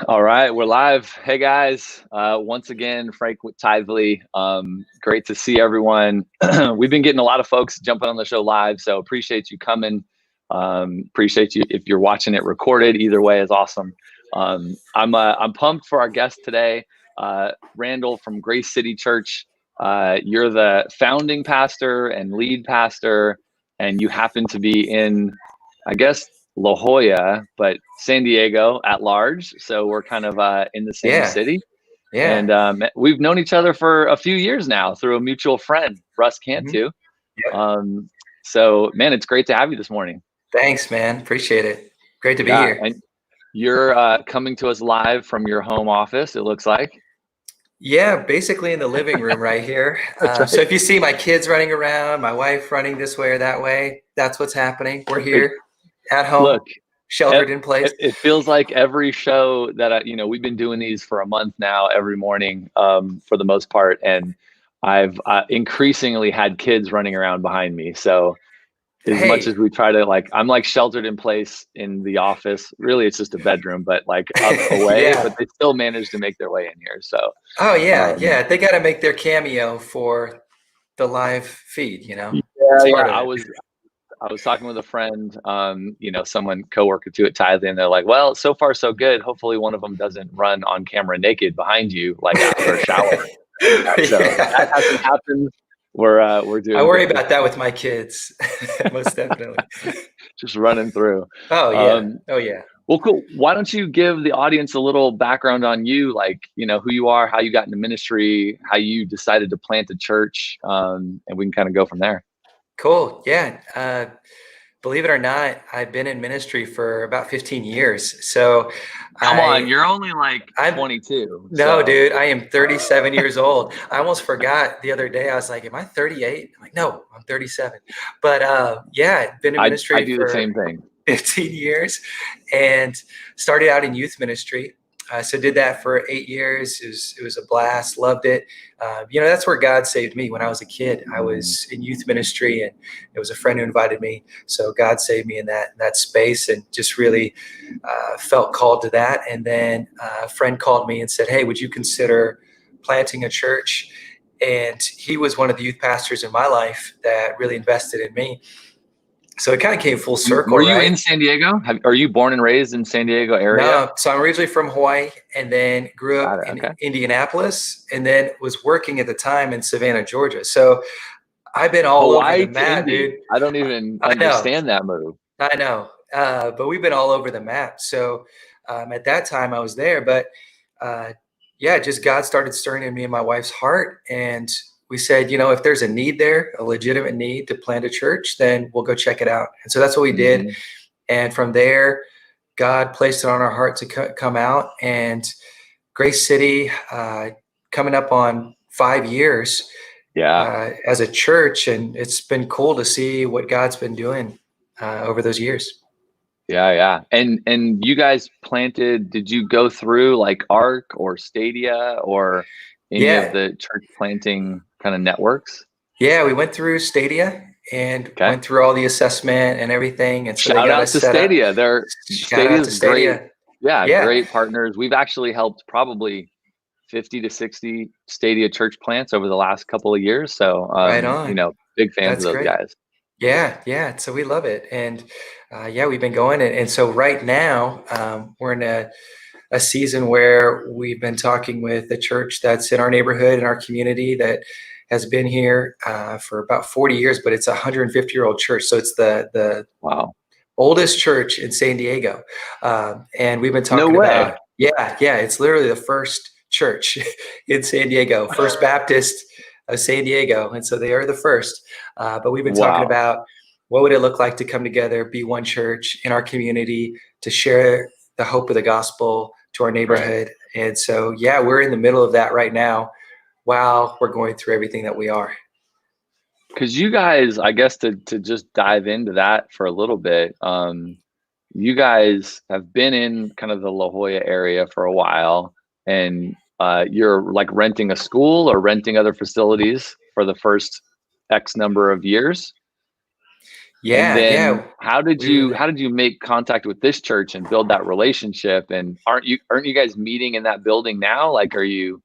All right, we're live. Hey guys, once again, Frank with TITHE.LY. Great to see everyone. We've been getting a lot of folks jumping on the show live, so appreciate you coming. Appreciate you if you're watching it recorded. Either way is awesome. I'm pumped for our guest today, Randall from Grace City Church. You're the founding pastor and lead pastor, and you happen to be in, I guess, La Jolla, but San Diego at large. So we're kind of in the same Yeah, city. yeah. And we've known each other for a few years now through a mutual friend, Russ Mhm. Cantu. Yep. So, man, it's great to have you this morning. Thanks, man. Appreciate it. Great to be Yeah. here. And you're coming to us live from your home office, it looks like. Yeah, basically in the living room right here. That's So right. if you see my kids running around, my wife running this way or that way, that's what's happening. We're Perfect. here at home, Look, sheltered in place. it feels like every show that we've been doing these for a month now, every morning, for the most part, and I've increasingly had kids running around behind me. So as much Hey. as we try to, like, I'm like sheltered in place in the office. Really, it's just a bedroom, but like up away. Yeah. But they still manage to make their way in here. So Oh, yeah, um, yeah. They got to make their cameo for the live feed, you know? yeah, It's yeah. part of I it. was talking with a friend, someone coworker to at TITHE, and they're like, "Well, so far so good. Hopefully, one of them doesn't run on camera naked behind you, like after a shower." So that Yeah. hasn't happened. We're I doing worry good. about that with my kids. Most definitely. Just running through. Oh, yeah. Um, Oh, yeah. well, cool. Why don't you give the audience a little background on you, like, who you are, how you got into ministry, how you decided to plant a church, and we can kind of go from there. Cool. Yeah. Believe it or not, I've been in ministry for about 15 years. So Come on, I, you're only like I'm, 22, no, so. dude, I am 37 years old. I almost forgot the other day. I was like, am I 38? I'm like, no, I'm 37. But yeah, I've been in I ministry do the for same thing. 15 years and started out in youth ministry. So did that for 8 years. It was a blast. Loved it. That's where God saved me when I was a kid. I was in youth ministry, and it was a friend who invited me. So God saved me in that space, and just really felt called to that. And then a friend called me and said, "Hey, would you consider planting a church?" And he was one of the youth pastors in my life that really invested in me. So it kind of came full circle, Were you in right? San Diego? Are you born and raised in San Diego area? No, so I'm originally from Hawaii and then grew up Got it. in Okay. Indianapolis and then was working at the time in Savannah, Georgia. So I've been all over the Hawaii to map, Indy. dude. I don't even I know, understand that move. I know. But we've been all over the map. So at that time I was there, but uh, yeah, just God started stirring in me and my wife's heart. And we said, if there's a need there, a legitimate need to plant a church, then we'll go check it out. And so that's what we did. Hmm. And from there, God placed it on our heart to come out. And Grace City, coming up on 5 years Yeah. as a church, and it's been cool to see what God's been doing over those years. Yeah, yeah. And you guys planted, did you go through like ARC or Stadia or any of Yeah, the church planting kind of networks? yeah, we went through Stadia and Okay. went through all the assessment and everything, and so they Shout got out us to set up. Stadia. Shout out to Stadia's great. Stadia. Yeah, Yeah, great partners. We've actually helped probably 50 to 60 Stadia church plants over the last couple of years. So, right on. big fans of That's those great. guys. Yeah, yeah. So we love it, and yeah, we've been going, and so right now we're in a season where we've been talking with a church that's in our neighborhood, in our community, that has been here for about 40 years, but it's a 150-year-old church. So it's the Wow. oldest church in San Diego, and we've been No talking way. about yeah, it's literally the first church in San Diego, First Baptist of San Diego, and so they are the first. But we've been talking Wow. about what would it look like to come together, be one church in our community, to share the hope of the gospel to our Right. neighborhood. And so, yeah, we're in the middle of that right now while we're going through everything that we are. Because you guys, I guess to just dive into that for a little bit, you guys have been in kind of the La Jolla area for a while, and you're like renting a school or renting other facilities for the first X number of years. And Yeah, then yeah, how did we were you there. make contact with this church and build that relationship? And aren't you guys meeting in that building now? Like, are you,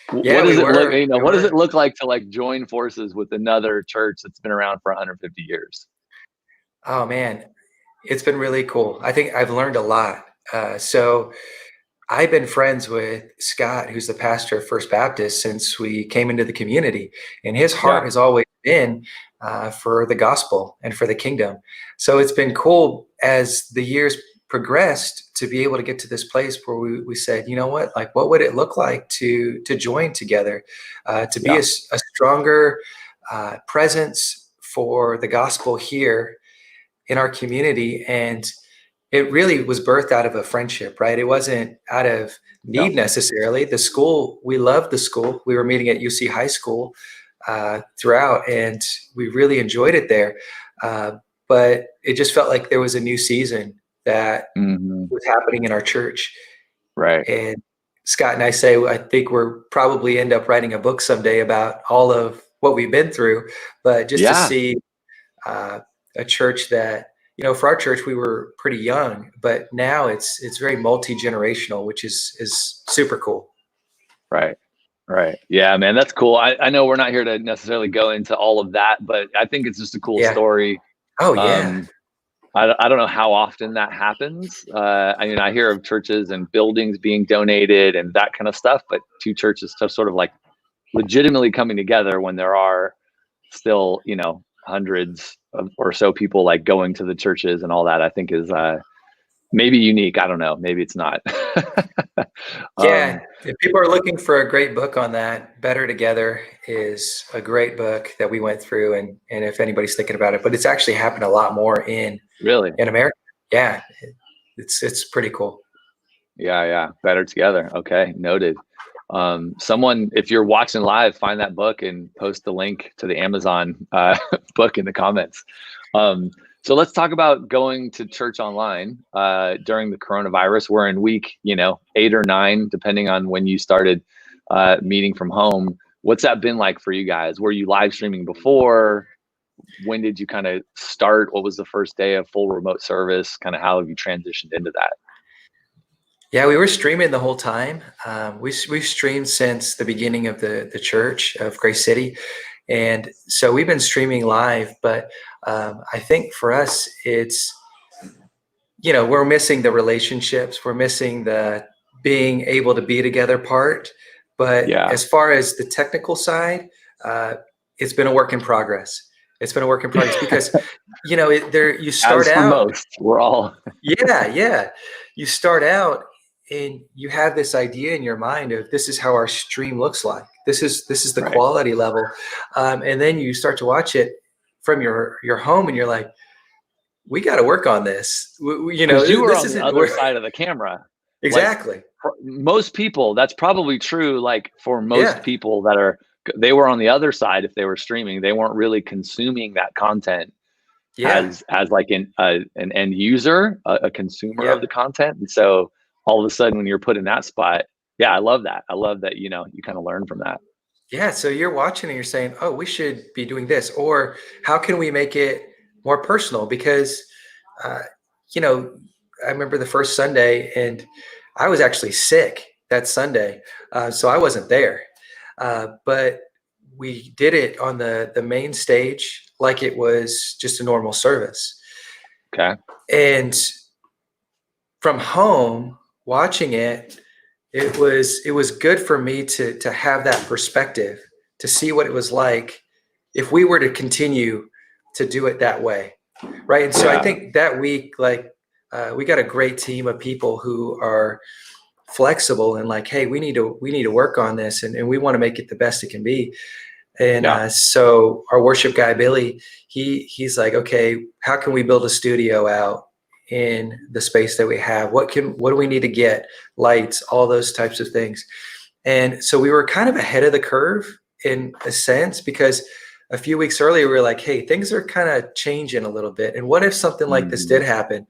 what Yeah, does we it look, were. We what does it were. look like to like join forces with another church that's been around for 150 years? Oh man, it's been really cool. I think I've learned a lot. So I've been friends with Scott, who's the pastor of First Baptist, since we came into the community, and his heart Yeah. has always been for the gospel and for the kingdom. So it's been cool as the years progressed to be able to get to this place where we said, you know what, like, what would it look like to join together, to be Yeah. a stronger presence for the gospel here in our community. And it really was birthed out of a friendship, right? It wasn't out of Yeah. need necessarily. The school, we loved the school. We were meeting at UC High School throughout, and we really enjoyed it there. But it just felt like there was a new season that Hmm. was happening in our church. Right. And Scott and I say, I think we're probably end up writing a book someday about all of what we've been through. But just to Yeah. see uh, a church that, for our church, we were pretty young, but now it's very multi-generational, which is super cool. Right. Right. Yeah, man, that's cool. I know we're not here to necessarily go into all of that, but I think it's just a cool Yeah. story. Oh yeah. Um, I don't know how often that happens. I mean, I hear of churches and buildings being donated and that kind of stuff, but two churches just sort of like legitimately coming together when there are still, hundreds of or so people like going to the churches and all that, I think is maybe unique. I don't know. Maybe it's not. Yeah. um, If people are looking for a great book on that, Better Together is a great book that we went through. And if anybody's thinking about it, but it's actually happened a lot more really? in America. Yeah. It's pretty cool. Yeah, yeah. Better together. Okay, noted. Someone, if you're watching live, find that book and post the link to the Amazon book in the comments. So let's talk about going to church online during the coronavirus. We're in week, 8 or 9, depending on when you started meeting from home. What's that been like for you guys? Were you live streaming before? When did you kind of start? What was the first day of full remote service? Kind of how have you transitioned into that? Yeah, we were streaming the whole time. We've streamed since the beginning of the church of Grace City, and so we've been streaming live. But I think for us, it's we're missing the relationships, we're missing the being able to be together part. But Yeah. as far as the technical side, uh, it's been a work in progress. It's been a work in progress because there you start As for out. most, we're all Yeah, yeah. You start out and you have this idea in your mind of this is how our stream looks like. This is the right. quality level, and then you start to watch it from your home, and you're like, we got to work on this. Because you were This on the isn't other side of the camera. Like exactly. most people, that's probably true. Like for most Yeah, people they were on the other side if they were streaming. They weren't really consuming that content yeah, as like an end user, a consumer of the yep. content. And so all of a sudden, when you're put in that spot, yeah, I love that. I love that. You kind of learn from that. Yeah, so you're watching and you're saying, "Oh, we should be doing this," or "How can we make it more personal?" Because, uh, you know, I remember the first Sunday, and I was actually sick that Sunday, so I wasn't there. But we did it on the main stage like it was just a normal service, Okay. and from home watching it, it was good for me to have that perspective, to see what it was like if we were to continue to do it that way, right? And so I Yeah. think that week, like, we got a great team of people who are flexible and like, hey, we need to work on this, and we want to make it the best it can be. And Yeah. so our worship guy Billy, he's like, okay, how can we build a studio out in the space that we have? What do we need to get? Lights, all those types of things. And so we were kind of ahead of the curve in a sense, because a few weeks earlier we were like, hey, things are kind of changing a little bit. And what if something like this Mhm. did happen?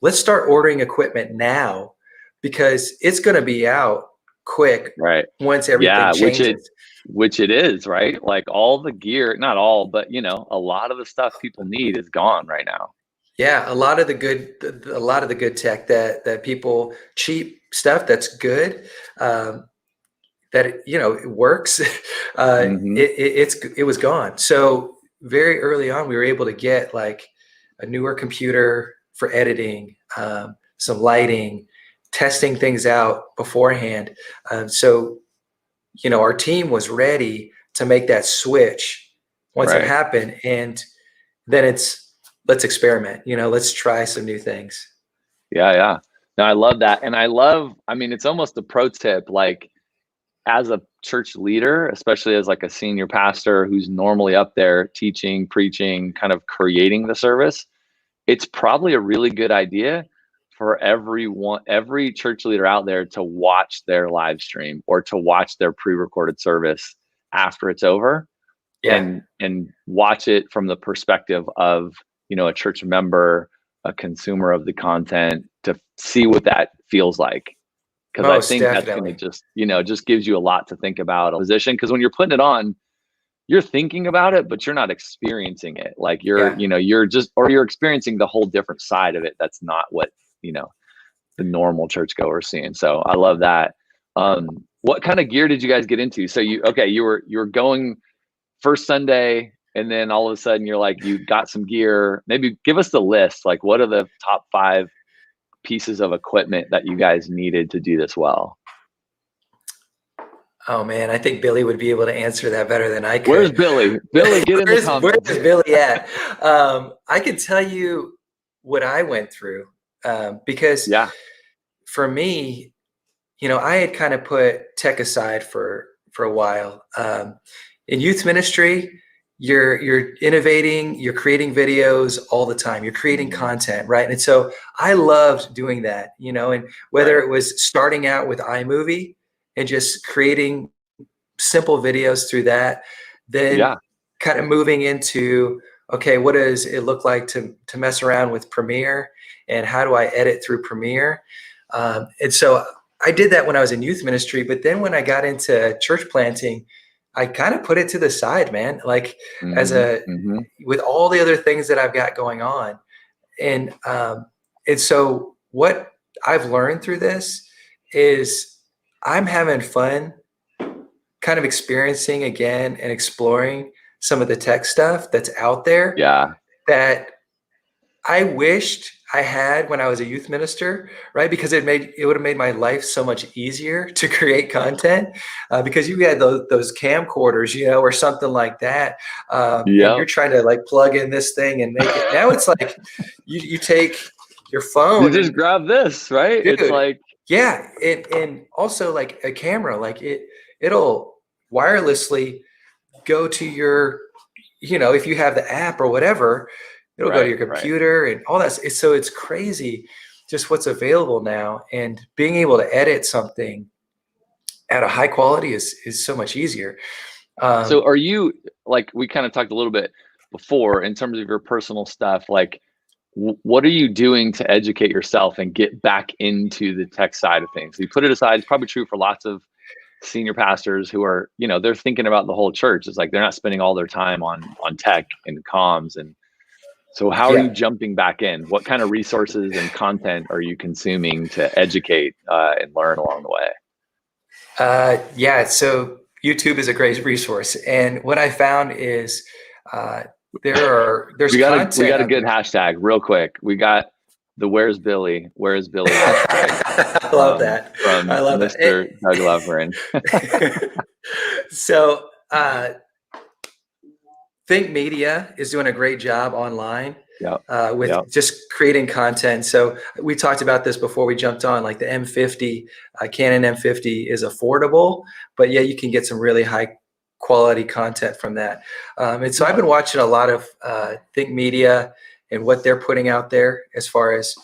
Let's start ordering equipment now, because it's going to be out quick Right. once everything Yeah. changes. which it is, right? Like all the gear, not all, but you know, a lot of the stuff people need is gone right now. Yeah, a lot of the good tech that people, cheap stuff that's good, that it works. Hmm. It was gone. So very early on, we were able to get like a newer computer for editing, some lighting, testing things out beforehand. So our team was ready to make that switch once it Right. happened, and then let's experiment. Let's try some new things. Yeah. Yeah. No, I love that. And I mean, it's almost a pro tip, like as a church leader, especially as like a senior pastor who's normally up there teaching, preaching, kind of creating the service, it's probably a really good idea for every church leader out there to watch their live stream or to watch their pre-recorded service after it's over, Yeah. and watch it from the perspective of, a church member, a consumer of the content, to see what that feels like. Because I Most think that's going to definitely. just gives you a lot to think about a position. Because when you're putting it on, you're thinking about it, but you're not experiencing it. Like Yeah. you're experiencing the whole different side of it. That's not what, the normal churchgoer is seeing. So I love that. What kind of gear did you guys get into? So you were going first Sunday, and then all of a sudden you're like, you got some gear. Maybe give us the list. Like, what are the top 5 pieces of equipment that you guys needed to do this well? Oh man, I think Billy would be able to answer that better than I Where's could. Billy? Billy, get in the Where's comments. Billy at? I can tell you what I went through, because Yeah. for me, I had kind of put tech aside for a while. In youth ministry, you're innovating, you're creating videos all the time, you're creating content, right? And so I loved doing that, and whether Right. it was starting out with iMovie and just creating simple videos through that, then Yeah. kind of moving into, okay, what does it look like to mess around with Premiere, and how do I edit through Premiere? And so I did that when I was in youth ministry, but then when I got into church planting, I kind of put it to the side, man. Like, Hmm. Hmm. with all the other things that I've got going on, and so what I've learned through this is I'm having fun, kind of experiencing again and exploring some of the tech stuff that's out there Yeah. that I wished I had when I was a youth minister, right? Because it would have made my life so much easier to create content, because you had those camcorders, or something like that, and Yep. you're trying to like plug in this thing and make it. Now it's like you take your You phone just and, grab this, right? It's dude, like, yeah, and also like a camera, like it'll wirelessly go to your, if you have the app or whatever, it'll go to right, your right. computer and all that. So it's crazy just what's available now, and being able to edit something at a high quality is so much easier. So Um, are you, like, we kind of talked a little bit before in terms of your personal stuff, like what are you doing to educate yourself and get back into the tech side of things? You put it aside. It's probably true for lots of senior pastors who are, they're thinking about the whole church. It's like they're not spending all their time on tech and comms. And so how are you yeah, jumping back in? What kind of resources and content are you consuming to educate and learn along the way? yeah. So YouTube is a great resource, and what I found is, uh, there's We content got a out good there. hashtag real quick. We got the Where's Billy hashtag I love that. I from love that. Mr. Doug Loverin. So, Think Media is doing a great job online, Yep. with Yep. just creating content. So we talked about this before we jumped on, like the M50, Canon M50 is affordable, but yeah, you can get some really high quality content from that. And so I've been watching a lot of Think Media and what they're putting out there as far as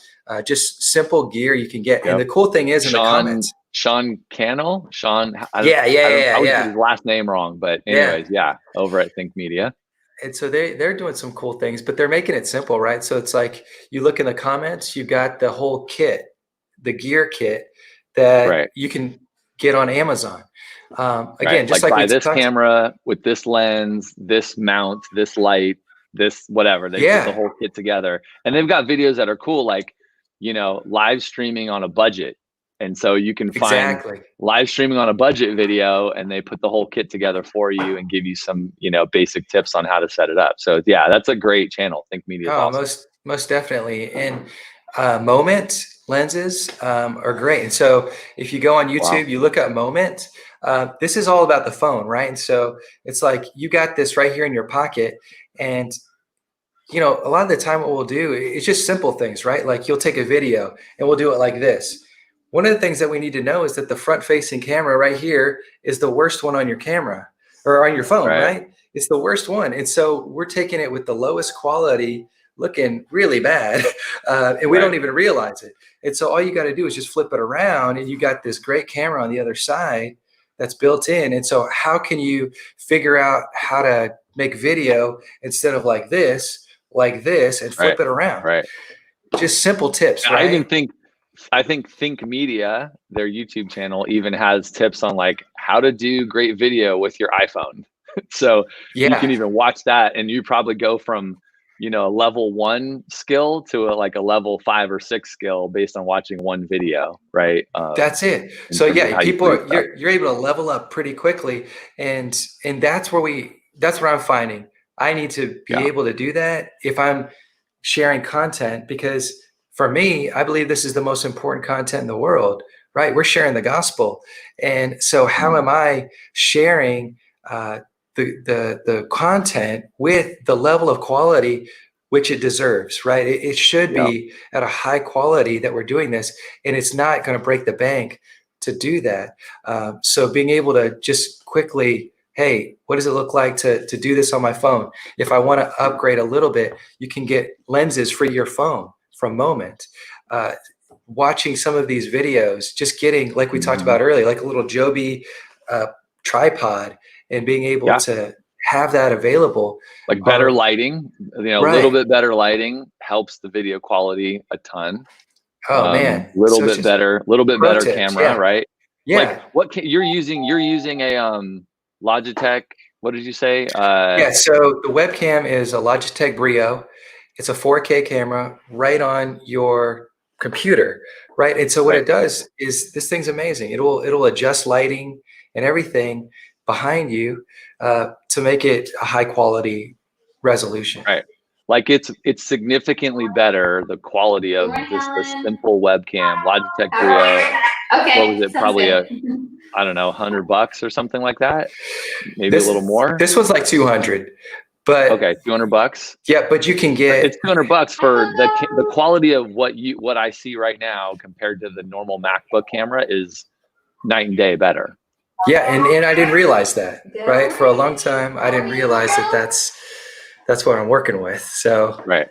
just simple gear you can get. And Yep. the cool thing is in the comments. Sean Cannell. Sean, Yeah, yeah, I yeah, always get yeah, his last name wrong, but yeah. anyways, yeah, over at Think Media. And so they're doing some cool things, but they're making it simple, right? So it's like you look in the comments, you got the whole kit, the gear kit that Right. you can get on Amazon. Again, right. just Like like we buy this talked. camera with this lens, this mount, this light, this whatever. They put the Yeah, whole kit together, and they've got videos that are cool, like, live streaming on a budget. And so you can find exactly. live streaming on a budget video, and they put the whole kit together for you and give you some, basic tips on how to set it up. So yeah, that's a great channel. Think Media is Oh, awesome. most definitely. And Moment lenses are great. And so if you go on YouTube, Wow. you look up Moment. This is all about the phone, right? And so it's like you got this right here in your pocket, and a lot of the time what we'll do is just simple things, right? Like you'll take a video and we'll do it like this. One of the things that we need to know is that the front facing camera right here is the worst one on your camera or on your phone, Right. right? It's the worst one. And so we're taking it with the lowest quality, looking really bad, and we don't even realize it. And so all you got to do is just flip it around, and you got this great camera on the other side that's built in. And so how can you figure out how to make video instead of like this, and flip it around? Right. Just simple tips, I right? think Media, their YouTube channel, even has tips on like how to do great video with your iPhone. So you can even watch that, and you probably go from, a level 1 skill to a level 5 or 6 skill based on watching one video, right? That's it. So yeah, you're able to level up pretty quickly, and that's where I'm finding I need to be able to do that if I'm sharing content, because for me, I believe this is the most important content in the world, right? We're sharing the gospel. And so how am I sharing the content with the level of quality which it deserves, right? It should be at a high quality that we're doing this, and it's not going to break the bank to do that. So being able to just quickly, hey, what does it look like to do this on my phone? If I want to upgrade a little bit, you can get lenses for your phone from Moment. Watching some of these videos, just getting, like we talked about earlier, like a little Joby tripod, and being able to have that available. Like better lighting, a little bit better lighting helps the video quality a ton. Oh man, little bit better camera, right? Yeah. Like you're using a Logitech, what did you say? Yeah, so the webcam is a Logitech Brio. It's a 4K camera right on your computer, right? And so what it does is, this thing's amazing. It'll adjust lighting and everything behind you to make it a high quality resolution. Right. Like it's significantly better, the quality of this simple webcam, Logitech Brio. Okay. What was it? Probably I don't know, $100 or something like that. Maybe a little more. This was like 200, but okay, $200. Yeah, but you can get, it's $200 for the quality of what I see right now compared to the normal MacBook camera is night and day better. Yeah, and I didn't realize that, right? For a long time, I didn't realize that that's what I'm working with. So right.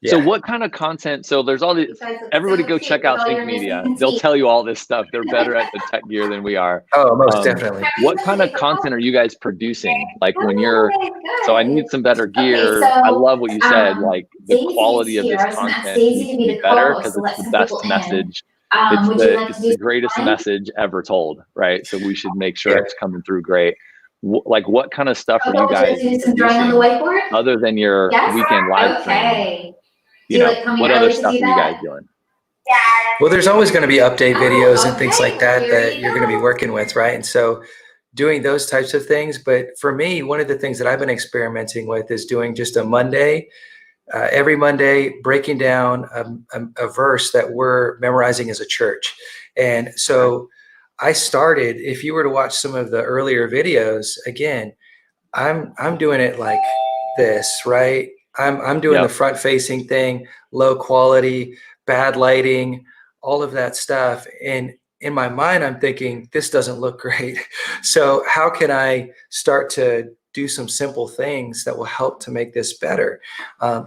Yeah. So what kind of content? So there's all these. Everybody go check out Think Media. They'll tell you all this stuff. They're better at the tech gear than we are. Oh, most definitely. What kind of content are you guys producing? Like when you're, so I need some better gear. I love what you said. Like the quality of this content needs to be better because it's the best message. It's the greatest message ever told, right? So we should make sure it's coming through great. Like what kind of stuff are you guys producing other than your weekend live stream? What other stuff are you guys doing? Well, there's always going to be update videos and things like that you're going to be working with, right? And so doing those types of things. But for me, one of the things that I've been experimenting with is doing just a Monday, every Monday, breaking down a verse that we're memorizing as a church. And so I started, if you were to watch some of the earlier videos, again, I'm doing it like this, right? I'm doing the front facing thing, low quality, bad lighting, all of that stuff. And in my mind, I'm thinking, this doesn't look great. So how can I start to do some simple things that will help to make this better?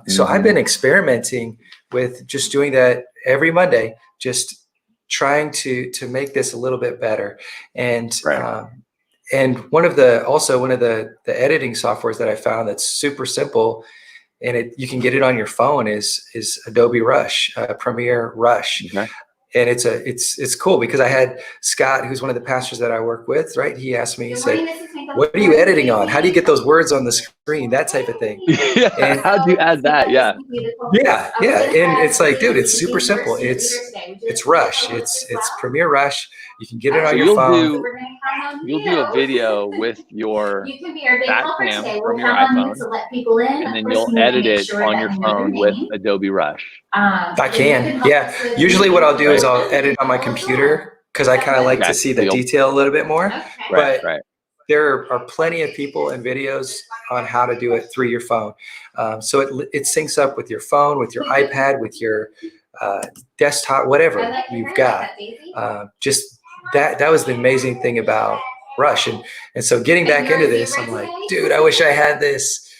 So I've been experimenting with just doing that every Monday, just trying to make this a little bit better. And one of the editing softwares that I found that's super simple, and you can get it on your phone, is Adobe Rush, Premiere Rush. And it's cool because I had Scott, who's one of the pastors that I work with, right? He asked me, he said, what are you editing on? How do you get those words on the screen? That type of thing. Yeah, And how'd you add that? Yeah. yeah. And it's like, dude, it's super simple. It's Rush. It's Premiere Rush. You can get it on your phone. You'll do a video with your back cam from your iPhone, and then you'll edit it on your phone with Adobe Rush. I can, yeah. Usually what I'll do is I'll edit on my computer because I kind of like to see the detail a little bit more. Right. There are plenty of people and videos on how to do it through your phone. So it syncs up with your phone, with your iPad, with your desktop, whatever you've got. Just that was the amazing thing about Rush. And so getting back into this, I'm like, dude, I wish I had this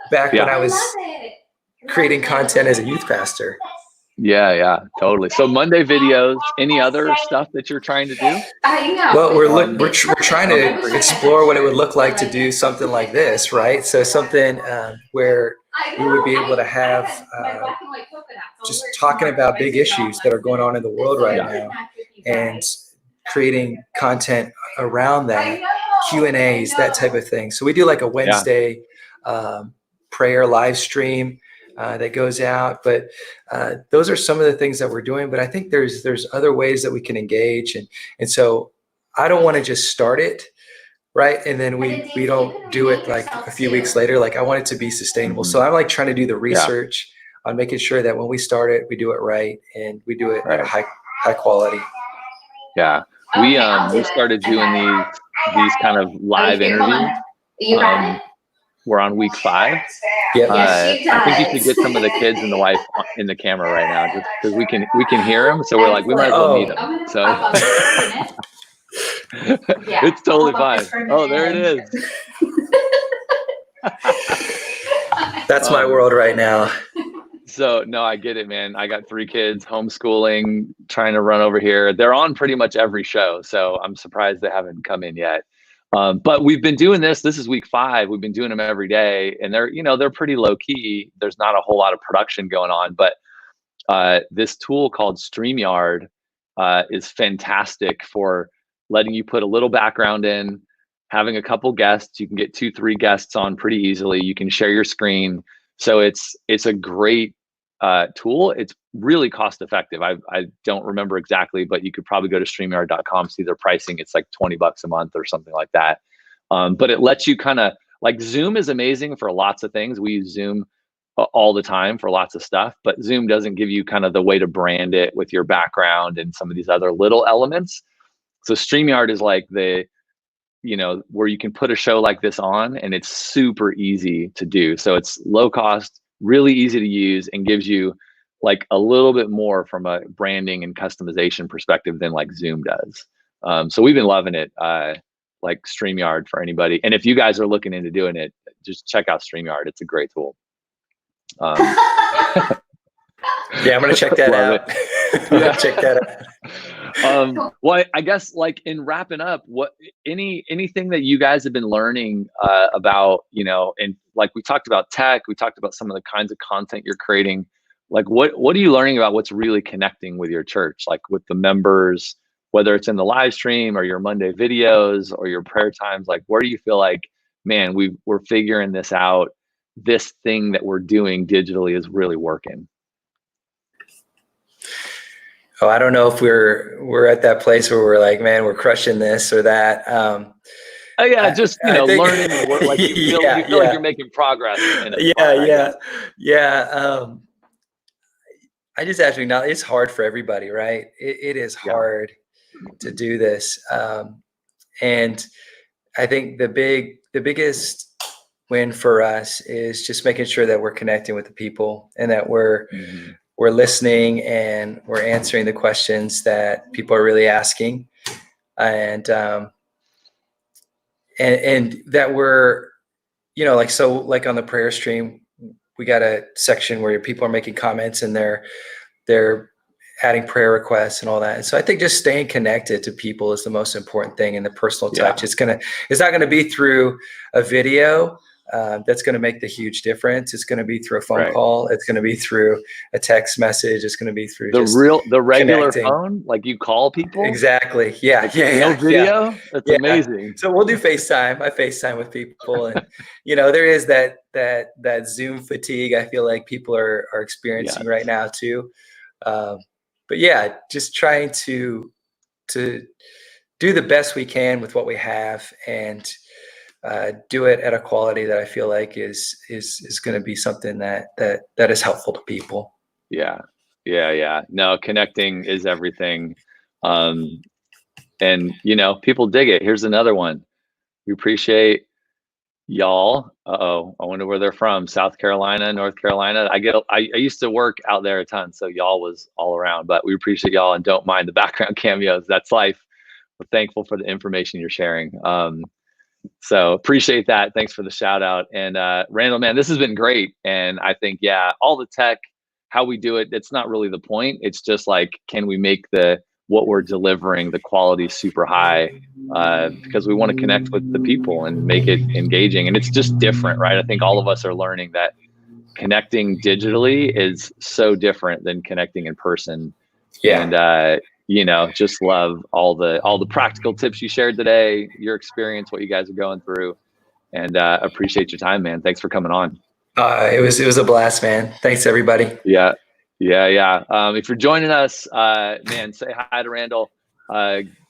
back when I was creating content as a youth pastor. Yeah, totally. So Monday videos, any other stuff that you're trying to do? Well, we're trying to explore what it would look like to do something like this, right? So something where we would be able to have just talking about big issues that are going on in the world right now, and creating content around that, Q&As, that type of thing. So we do like a Wednesday prayer live stream that goes out, but those are some of the things that we're doing. But I think there's other ways that we can engage, and so I don't want to just start it, right, and then we don't do it like a few weeks later. Like, I want it to be sustainable. So I'm like trying to do the research on making sure that when we start it, we do it right, and we do it at a high quality. Yeah, we started doing these kind of live interviews. We're on week 5. Yep. I think you should get some of the kids and the wife in the camera right now, just because we can hear them. So we're like, we might as well meet them. So it's totally fine. Oh, there it is. That's my world right now. So no, I get it, man. I got 3 kids, homeschooling, trying to run over here. They're on pretty much every show, so I'm surprised they haven't come in yet. But we've been doing this. This is week 5. We've been doing them every day, and they're pretty low key. There's not a whole lot of production going on, but this tool called StreamYard is fantastic for letting you put a little background in, having a couple guests. You can get 2-3 guests on pretty easily. You can share your screen. So it's a great tool. It's really cost effective. I don't remember exactly, but you could probably go to StreamYard.com, see their pricing. It's like $20 a month or something like that. But it lets you kind of, like, Zoom is amazing for lots of things. We use Zoom all the time for lots of stuff, but Zoom doesn't give you kind of the way to brand it with your background and some of these other little elements. So StreamYard is like where you can put a show like this on, and it's super easy to do. So it's low cost, really easy to use, and gives you like a little bit more from a branding and customization perspective than like Zoom does. So we've been loving it, like StreamYard for anybody. And if you guys are looking into doing it, just check out StreamYard. It's a great tool. Yeah, I'm gonna check that out. Check that out. Well, I guess, like, in wrapping up, anything that you guys have been learning about, and like we talked about tech, we talked about some of the kinds of content you're creating. Like, what are you learning about what's really connecting with your church, like with the members, whether it's in the live stream or your Monday videos or your prayer times? Like, where do you feel like, man, we're figuring this out? This thing that we're doing digitally is really working. Oh, I don't know if we're at that place where we're like, man, we're crushing this or that. Just learning and work, like you feel like you're making progress. I just have to acknowledge, it's hard for everybody, right? It is hard to do this, and I think the biggest win for us is just making sure that we're connecting with the people, and that we're listening, and we're answering the questions that people are really asking, and that we're, like on the prayer stream, we got a section where people are making comments and they're adding prayer requests and all that. And so I think just staying connected to people is the most important thing, and the personal touch. It's not going to be through a video. that's going to make the huge difference. It's going to be through a phone Right. call. It's going to be through a text message. It's going to be through the regular connecting. phone, like you call people. Exactly. Yeah. Like, Yeah. no Yeah. video. Yeah. That's Yeah. amazing. So we'll do FaceTime. I FaceTime with people, and there is that Zoom fatigue. I feel like people are experiencing right now too. But yeah, just trying to do the best we can with what we have, and do it at a quality that I feel like is going to be something that is helpful to people. Yeah. No, connecting is everything. And people dig it. Here's another one. We appreciate y'all. I wonder where they're from. South Carolina, North Carolina. I used to work out there a ton, so y'all was all around, but we appreciate y'all and don't mind the background cameos. That's life. We're thankful for the information you're sharing. So appreciate that. Thanks for the shout out. And Randall, man, this has been great. And I think, all the tech, how we do it, it's not really the point. It's just like, can we make what we're delivering, the quality super high, because we want to connect with the people and make it engaging. And it's just different, right? I think all of us are learning that connecting digitally is so different than connecting in person. Yeah. And just love all the practical tips you shared today, your experience, what you guys are going through, and appreciate your time, man. Thanks for coming on. It was a blast, man. Thanks, everybody. Yeah. If you're joining us, man, say hi to Randall.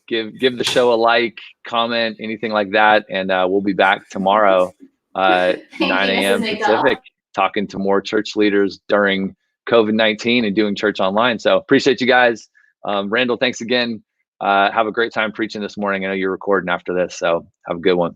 Give the show a like, comment, anything like that, and we'll be back tomorrow, 9 a.m. Pacific, talking to more church leaders during COVID-19 and doing church online. So appreciate you guys. Randall, thanks again. Have a great time preaching this morning. I know you're recording after this, so have a good one.